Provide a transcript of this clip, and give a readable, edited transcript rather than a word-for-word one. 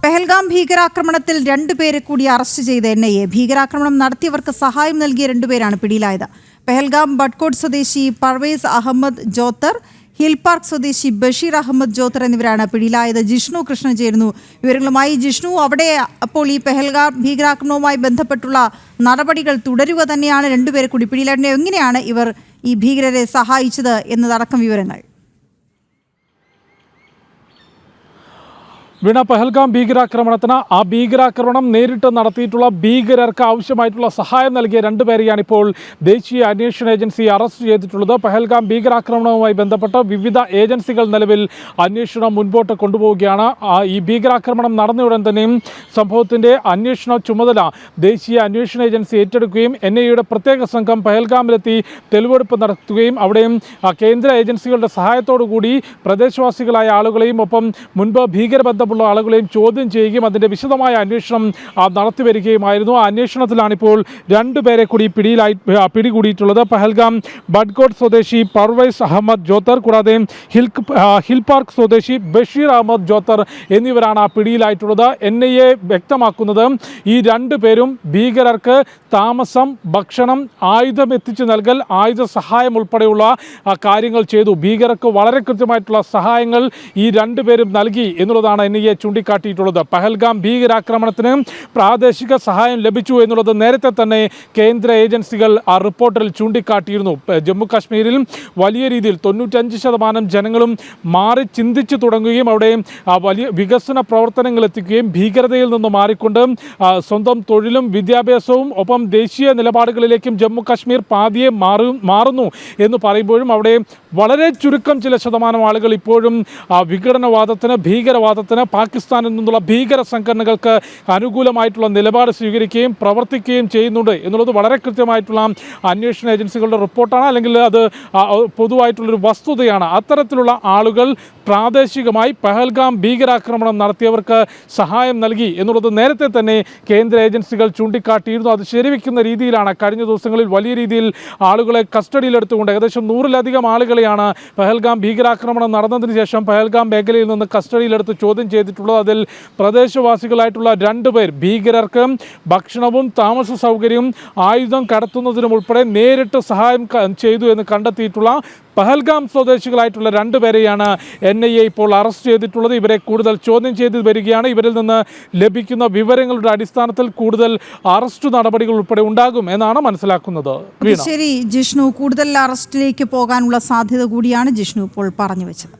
പെഹൽഗാം ഭീകരാക്രമണത്തിൽ 2 പേരെ കൂടി അറസ്റ്റ് ചെയ്ത NIA ഭീകരാക്രമണം നടത്തിയവർക്ക് സഹായം നൽകിയ 2 പേരാണ് പിടിയിലായത്. പെഹൽഗാം ബഡ്കോട്ട് സ്വദേശി പർവേസ് അഹമ്മദ് ജോത്തർ, ഹിൽ പാർക്ക് സ്വദേശി ബഷീർ അഹമ്മദ് ജോത്തർ എന്നിവരാണ് പിടിയിലായത്. ജിഷ്ണു കൃഷ്ണൻ ചേരുന്നു വിവരങ്ങളുമായി. ജിഷ്ണു, അവിടെ അപ്പോൾ ഈ പെഹൽഗാം ഭീകരാക്രമണവുമായി ബന്ധപ്പെട്ടുള്ള നടപടികൾ തുടരുക തന്നെയാണ്. 2 പേരെ കൂടി പിടിയിലായിട്ട് എങ്ങനെയാണ് ഇവർ ഈ ഭീകരരെ സഹായിച്ചത് എന്നതടക്കം വിവരങ്ങൾ? വീണ, പെഹൽഗാം ഭീകരാക്രമണത്തിന് ആ ഭീകരാക്രമണം നേരിട്ട് നടത്തിയിട്ടുള്ള ഭീകരർക്ക് ആവശ്യമായിട്ടുള്ള സഹായം നൽകിയ 2 പേരെയാണ് ഇപ്പോൾ ദേശീയ അന്വേഷണ ഏജൻസി അറസ്റ്റ് ചെയ്തിട്ടുള്ളത്. പെഹൽഗാം ഭീകരാക്രമണവുമായി ബന്ധപ്പെട്ട് വിവിധ ഏജൻസികൾ നിലവിൽ അന്വേഷണം മുൻപോട്ട് കൊണ്ടുപോവുകയാണ്. ഈ ഭീകരാക്രമണം നടന്നയുടൻ തന്നെയും സംഭവത്തിൻ്റെ അന്വേഷണ ചുമതല ദേശീയ അന്വേഷണ ഏജൻസി ഏറ്റെടുക്കുകയും NIAയുടെ പ്രത്യേക സംഘം പെഹൽഗാമിലെത്തി തെളിവെടുപ്പ് നടത്തുകയും അവിടെയും കേന്ദ്ര ഏജൻസികളുടെ സഹായത്തോടു കൂടി പ്രദേശവാസികളായ ആളുകളെയും ഒപ്പം മുൻപ് ഭീകരബന്ധം ആളുകളെയും ചോദ്യം ചെയ്യുകയും അതിൻ്റെ വിശദമായ അന്വേഷണം നടത്തി വരികയുമായിരുന്നു. ആ അന്വേഷണത്തിലാണിപ്പോൾ 2 പേരെ കൂടി പിടികൂടിയിട്ടുള്ളത്. പെഹൽഗാം ബഡ്കോട്ട് സ്വദേശി പർവേസ് അഹമ്മദ് ജോത്തർ, കൂടാതെ ഹിൽ പാർക്ക് സ്വദേശി ബഷീർ അഹമ്മദ് ജോത്തർ എന്നിവരാണ് പിടിയിലായിട്ടുള്ളത്. NIA വ്യക്തമാക്കുന്നത് ഈ 2 പേരും ഭീകരർക്ക് താമസം, ഭക്ഷണം, ആയുധം എത്തിച്ചു നൽകൽ, ആയുധ സഹായം ഉൾപ്പെടെയുള്ള കാര്യങ്ങൾ ചെയ്തു. ഭീകരർക്ക് വളരെ കൃത്യമായിട്ടുള്ള സഹായങ്ങൾ ഈ 2 പേരും നൽകി എന്നുള്ളതാണ് NIA ചൂണ്ടിക്കാട്ടിയിട്ടുള്ളത്. പെഹൽഗാം ഭീകരാക്രമണത്തിന് പ്രാദേശിക സഹായം ലഭിച്ചു എന്നുള്ളത് നേരത്തെ തന്നെ കേന്ദ്ര ഏജൻസികൾ ആ റിപ്പോർട്ടിൽ ചൂണ്ടിക്കാട്ടിയിരുന്നു. ജമ്മു കാശ്മീരിൽ വലിയ രീതിയിൽ 95% ജനങ്ങളും മാറി ചിന്തിച്ചു തുടങ്ങുകയും അവിടെ വലിയ വികസന പ്രവർത്തനങ്ങൾ എത്തിക്കുകയും ഭീകരതയിൽ നിന്ന് മാറിക്കൊണ്ട് സ്വന്തം തൊഴിലും വിദ്യാഭ്യാസവും ഒപ്പം ദേശീയ നിലപാടുകളിലേക്കും ജമ്മു കാശ്മീർ പാതിയെ മാറുന്നു എന്ന് പറയുമ്പോഴും അവിടെ വളരെ ചുരുക്കം ചില ശതമാനം ആളുകൾ ഇപ്പോഴും വിഘടനവാദത്തിന്, ഭീകരവാദത്തിന്, പാകിസ്ഥാനിൽ നിന്നുള്ള ഭീകര സംഘടനകൾക്ക് അനുകൂലമായിട്ടുള്ള നിലപാട് സ്വീകരിക്കുകയും പ്രവർത്തിക്കുകയും ചെയ്യുന്നുണ്ട് എന്നുള്ളത് വളരെ കൃത്യമായിട്ടുള്ള അന്വേഷണ ഏജൻസികളുടെ റിപ്പോർട്ടാണ്, അല്ലെങ്കിൽ അത് പൊതുവായിട്ടുള്ളൊരു വസ്തുതയാണ്. അത്തരത്തിലുള്ള ആളുകൾ പ്രാദേശികമായി പെഹൽഗാം ഭീകരാക്രമണം നടത്തിയവർക്ക് സഹായം നൽകി എന്നുള്ളത് നേരത്തെ തന്നെ കേന്ദ്ര ഏജൻസികൾ ചൂണ്ടിക്കാട്ടിയിരുന്നു. അത് ശരിവെക്കുന്ന രീതിയിലാണ് കഴിഞ്ഞ ദിവസങ്ങളിൽ വലിയ രീതിയിൽ ആളുകളെ കസ്റ്റഡിയിലെടുത്തുകൊണ്ട് ഏകദേശം 100-ലധികം ആളുകളെയാണ് പെഹൽഗാം ഭീകരാക്രമണം നടന്നതിന് ശേഷം പെഹൽഗാം മേഖലയിൽ നിന്ന് കസ്റ്റഡിയിലെടുത്ത് ചോദ്യം ചെയ്തിട്ടുള്ളത്. അതിൽ പ്രദേശവാസികളായിട്ടുള്ള 2 പേർ ഭീകരർക്ക് ഭക്ഷണവും താമസ സൗകര്യവും ആയുധം കടത്തുന്നതിനും ഉൾപ്പെടെ നേരിട്ട് സഹായം ചെയ്തു എന്ന് കണ്ടെത്തിയിട്ടുള്ള പെഹൽഗാം സ്വദേശികളായിട്ടുള്ള 2 പേരെയാണ് NIA ഇപ്പോൾ അറസ്റ്റ് ചെയ്തിട്ടുള്ളത്. ഇവരെ കൂടുതൽ ചോദ്യം ചെയ്ത് വരികയാണ്. ഇവരിൽ നിന്ന് ലഭിക്കുന്ന വിവരങ്ങളുടെ അടിസ്ഥാനത്തിൽ കൂടുതൽ അറസ്റ്റ് നടപടികൾ ഉൾപ്പെടെ ഉണ്ടാകും എന്നാണ് മനസ്സിലാക്കുന്നത്. ശരി ജിഷ്ണു, കൂടുതൽ അറസ്റ്റിലേക്ക് പോകാനുള്ള സാധ്യത കൂടിയാണ് ജിഷ്ണു ഇപ്പോൾ പറഞ്ഞു വെച്ചത്.